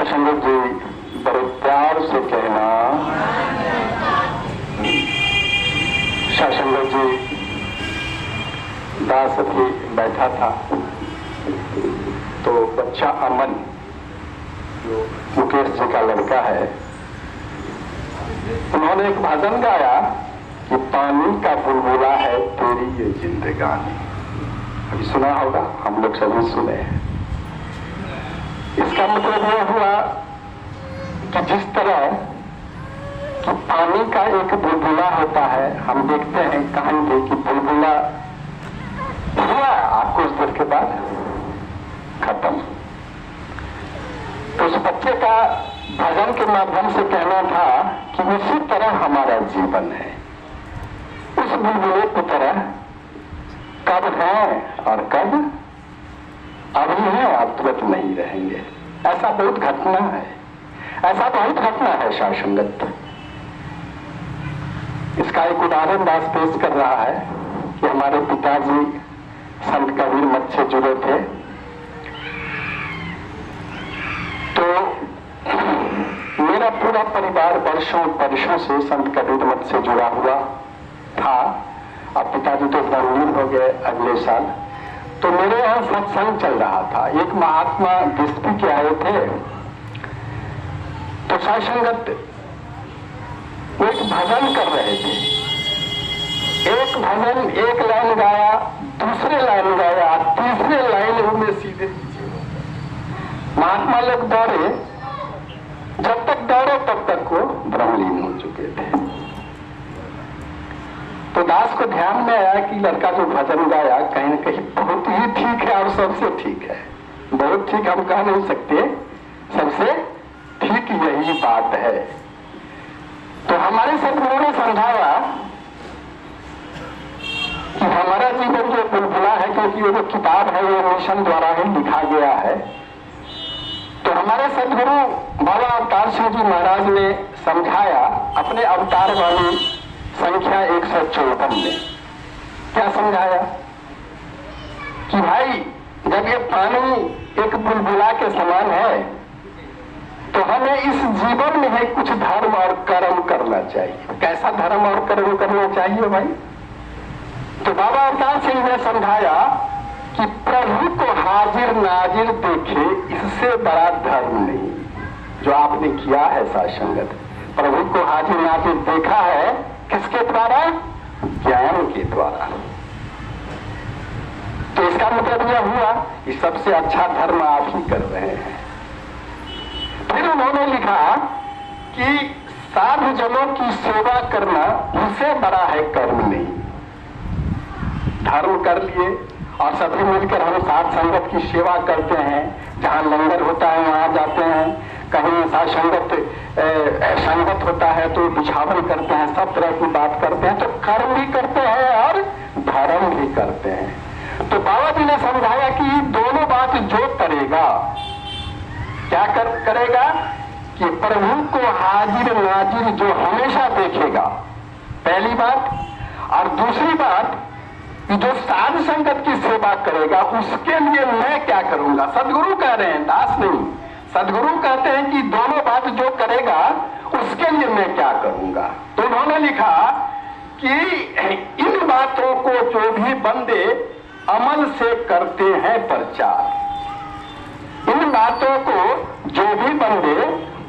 संगत जी बड़े प्यार से कहना। संगत जी दास अभी बैठा था तो बच्चा अमन जो मुकेश जी का लड़का है, उन्होंने एक भजन गाया कि पानी का बुलबुला है तेरी ये जिंदगानी। अभी सुना होगा, हम लोग सभी सुने हैं। इसका मतलब यह हुआ कि जिस तरह कि पानी का एक बुलबुला होता है, हम देखते हैं कहेंगे कि बुलबुला हुआ और कुछ देर के बाद खत्म। तो उस बच्चे का भजन के माध्यम से कहना था कि उसी तरह हमारा जीवन है, उस बुलबुले की तरह कब है और कब अभी है और तुरंत नहीं रहेंगे। ऐसा बहुत घटना है, ऐसा बहुत घटना है शासंगत। इसका एक उदाहरण दास पेश कर रहा है कि हमारे पिताजी संत कबीर मठ से जुड़े थे, तो मेरा पूरा परिवार वर्षों से संत कबीर मठ से जुड़ा हुआ था। अब पिताजी तो बंदीन हो गए अगले साल। तो मेरे यहाँ सत्संग चल रहा था, एक महात्मा दृष्टि के आए थे। तो सासंगत वो एक भजन कर रहे थे, एक भजन एक लाइन गाया, दूसरे लाइन गाया, तीसरे लाइन में सीधे महात्मा लोग दौड़े। जब तक दौड़े तब तक वो ब्रह्मलीन हो चुके थे। तो दास को ध्यान में आया कि लड़का जो भजन गाया कहीं न कहीं बहुत ही ठीक है और सबसे ठीक है। बहुत ठीक हम कह नहीं सकते, सबसे ठीक यही बात है। तो हमारे सदगुरु ने समझाया कि हमारा जीवन जो बुलबुला है, क्योंकि वो जो किताब है वो मिशन द्वारा ही लिखा गया है। तो हमारे सदगुरु बाबा अवतार सिंह जी महाराज ने समझाया अपने अवतार वाली संख्या 154 में। क्या समझाया कि भाई जब ये पानी एक बुलबुला के समान है तो हमें इस जीवन में है कुछ धर्म और कर्म करना चाहिए। कैसा धर्म और कर्म करना चाहिए भाई? तो बाबा अवतार सिंह ने समझाया कि प्रभु को हाजिर नाजिर देखे, इससे बड़ा धर्म नहीं जो आपने किया है सासंगत। प्रभु को हाजिर नाजिर देखा है किसके द्वारा? ज्ञान के द्वारा। तो इसका मतलब यह हुआ कि सबसे अच्छा धर्म आप ही कर रहे हैं। फिर उन्होंने लिखा कि साधु जनों की सेवा करना उससे बड़ा है कर्म नहीं। धर्म कर लिए और सभी मिलकर हम साथ संगत की सेवा करते हैं, जहाँ लंगर होता है वहां जाते हैं, कहीं साथ संगत होता है तो बिछावन करते हैं, सब तरह की बात करते हैं। तो कर्म भी करते हैं और धर्म भी करते हैं। तो बाबा जी ने समझाया कि दोनों बात जो करेगा, क्या करेगा कि प्रभु को हाजिर नाजिर जो हमेशा देखेगा, पहली बात। और दूसरी बात कि जो साध संगत की सेवा करेगा उसके लिए मैं क्या करूंगा। सदगुरु कह रहे हैं, दास नहीं। सदगुरु कहते हैं कि दोनों बात जो करेगा उसके लिए मैं क्या करूंगा। तो उन्होंने लिखा कि इन बातों को जो भी बंदे अमल से करते हैं प्रचार, इन बातों को जो भी बंदे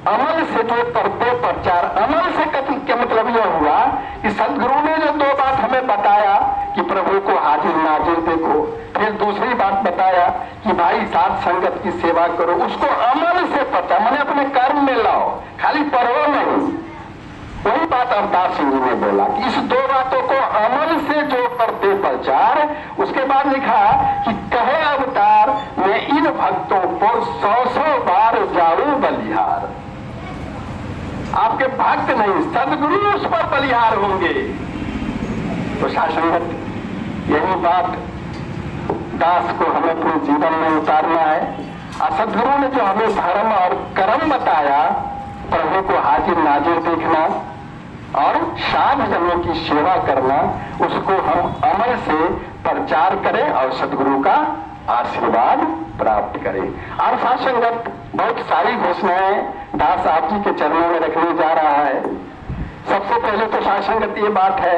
अमल से जो करते प्रचार। अमल से क्या मतलब यह हुआ कि सदगुरु ने जो दो बात हमें बताया कि प्रभु को हाजिर नाजिर देखो, फिर दूसरी बात बताया कि भाई साथ संगत की सेवा करो, उसको अमल से प्रचार मैंने अपने कर्म में लाओ, खाली पढ़ो नहीं। वही बात अवतार सिंह जी ने बोला कि इस दो बातों को अमल से जो करते प्रचार। उसके बाद लिखा कि कहे अवतार मैं इन भक्तों पर 100 बार जाऊं बलिहार। आपके भक्त नहीं, सदगुरु उस पर बलिहार होंगे। तो शासंगत यही बात दास को हमें अपने जीवन में उतारना है। और सदगुरु ने जो हमें धर्म और कर्म बताया, प्रभु को हाजिर नाजिर देखना और साध जनों की सेवा करना, उसको हम अमल से प्रचार करें और सदगुरु का आशीर्वाद प्राप्त करें। और साथ संगत बहुत सारी घोषणाएं दास आप जी के चरणों में रखने जा रहा है। सबसे पहले तो शासनगत ये बात है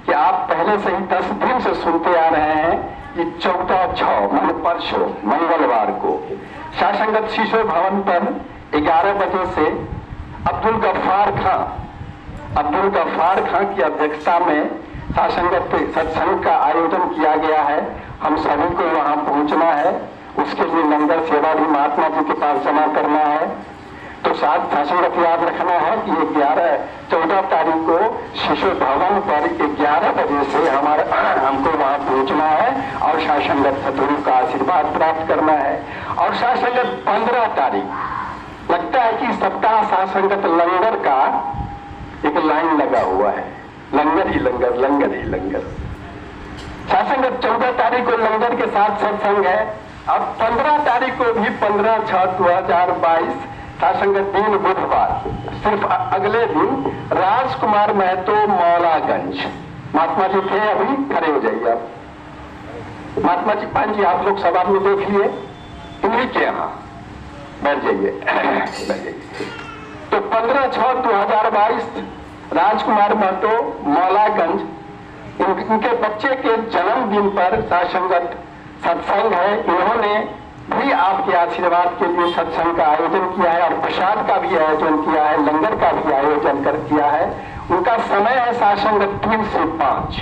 कि आप पहले से ही 10 दिन से सुनते आ रहे हैं कि 14/6 परसों मंगलवार को शासनगत शीशो भवन पर 11 बजे से अब्दुल गफ्फार खां की अध्यक्षता में शासनगत सत्संग का आयोजन किया गया है। हम सभी को वहां पहुंचना है, उसके लिए लंगर सेवा भी महात्मा जी के पास जमा करना है। तो शासनगत याद रखना है कि 14 तारीख को शिशु भवन पर 11 बजे से हमको वहां पहुंचना है और शासनगत सदगुरु का आशीर्वाद प्राप्त करना है। और शासनगत 15 तारीख लगता है कि सप्ताह शासनगत लंगर का एक लाइन लगा हुआ है, लंगर ही लंगर, लंगर ही लंगर। शासनगत 14 तारीख को लंगर के साथ सत्संग है। अब 15 तारीख को भी 15/6/2022 शासनगत दिन बुधवार, सिर्फ अगले दिन राजकुमार महतो मौलागंज। महात्मा जी थे, अभी खड़े हो जाइए आप। महात्मा जी 5 जी आप लोग सब आदमी देख लिए, इन्हीं के यहाँ बैठ जाइए। तो 15/6/2022 राजकुमार महतो मौलागंज, इनके बच्चे के जन्मदिन पर शासनगत सत्संग है। इन्होंने भी आपके आशीर्वाद के लिए सत्संग का आयोजन किया है और प्रसाद का भी आयोजन किया है, लंगर का भी आयोजन किया है। उनका समय है शासनगत 3 से 5।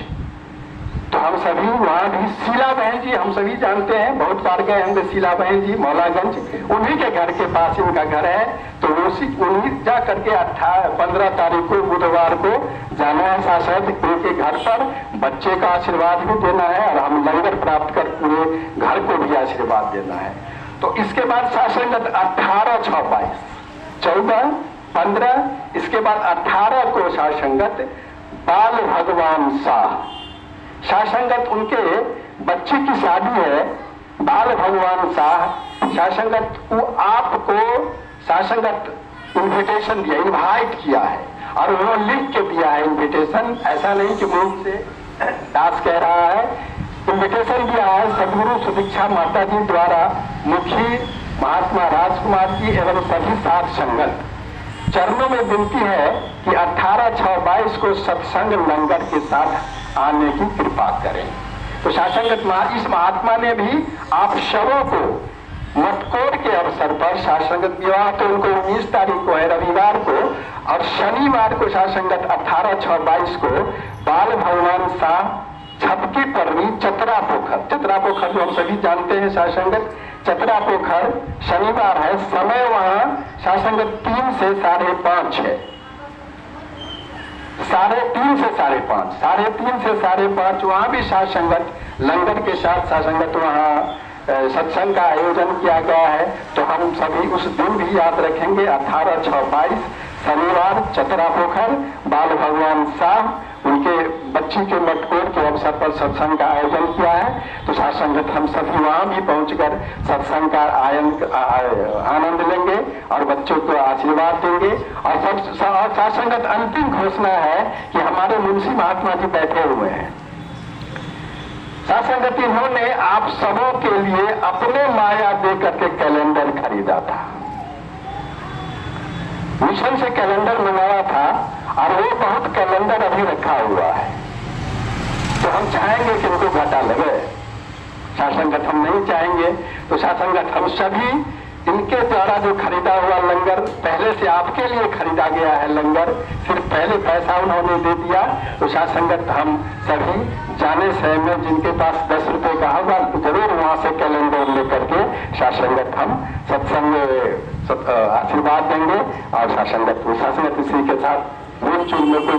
तो हम सभी वहां भी, शीला बहन जी हम सभी जानते हैं, बहुत बार गए होंगे शीला बहन जी मौलागंज, उन्हीं के घर के पास इनका घर है। तो उन्हीं जा करके 15 तारीख को बुधवार को जाना है शासनगत उनके घर पर, बच्चे का आशीर्वाद भी देना है और हम लंगर प्राप्त कर पूरे घर को भी आशीर्वाद देना है। तो इसके बाद शासनगत 18/6/22, 14, 15, इसके बाद 18 को शासनगत बाल भगवान शाह, शासनगत उनके बच्चे की शादी है। बाल भगवान शाह शासनगत आपको शासनगत इन्विटेशन दिया, इनवाइट किया है और उन्होंने लिख के दिया है इन्विटेशन। ऐसा नहीं कि मुंह से दास कह रहा है, इन्विटेशन दिया है सदगुरु सुदीक्षा माता जी द्वारा मुखी महात्मा राजकुमार जी एवं सभी साध संगत चरणों में विनती है कि 18/6/22 को सत्संग लंगर के साथ आने की कृपा करें। तो शासनगत इस महात्मा ने भी आप सबों को मटकोर के अवसर पर, शासनगत विवाह तो उनको 19 तारीख को है रविवार को, और शनिवार को शासनगत 18/6/22 को बाल भगवान शाह छपकी पर्री चतरा पोखर जो हम सभी जानते हैं शासनगत चतरा पोखर, शनिवार है। समय वहां शासनगत 3 से 5:30 है, 3:30 से 5:30, 3:30 से 5:30 वहां भी शासनगत लंगर के साथ शासनगत वहां सत्संग का आयोजन किया गया है। तो हम सभी उस दिन भी याद रखेंगे 18/6/22 शनिवार चतरा पोखर, बाल भगवान शाह उनके बच्ची के मटकोर के अवसर पर सत्संग का आयोजन किया है। तो शासनगत हम सभी वहां भी पहुंचकर सत्संग का आनंद लेंगे और बच्चों को आशीर्वाद देंगे। और शासनगत अंतिम घोषणा है कि हमारे मुंशी महात्मा जी बैठे हुए हैं। शासनगत इन्होंने आप सबों के लिए अपने माया दे करके कैलेंडर खरीदा था, मिशन से कैलेंडर मंगाया था और वो बहुत कैलेंडर अभी रखा हुआ है। तो हम चाहेंगे कि उनको घाटा लगे, शासनगत हम नहीं चाहेंगे। तो शासनगत हम सभी इनके द्वारा जो खरीदा हुआ लंगर, पहले से आपके लिए खरीदा गया है लंगर, सिर्फ पहले पैसा उन्होंने दे दिया। तो शासनगत हम सभी जाने से में जिनके पास 10 रुपए का होगा जरूर वहां से कैलेंडर लेकर के शासनगत हम सत्संग आशीर्वाद देंगे। और शासनगत इसी के साथ भूल चूल में कोई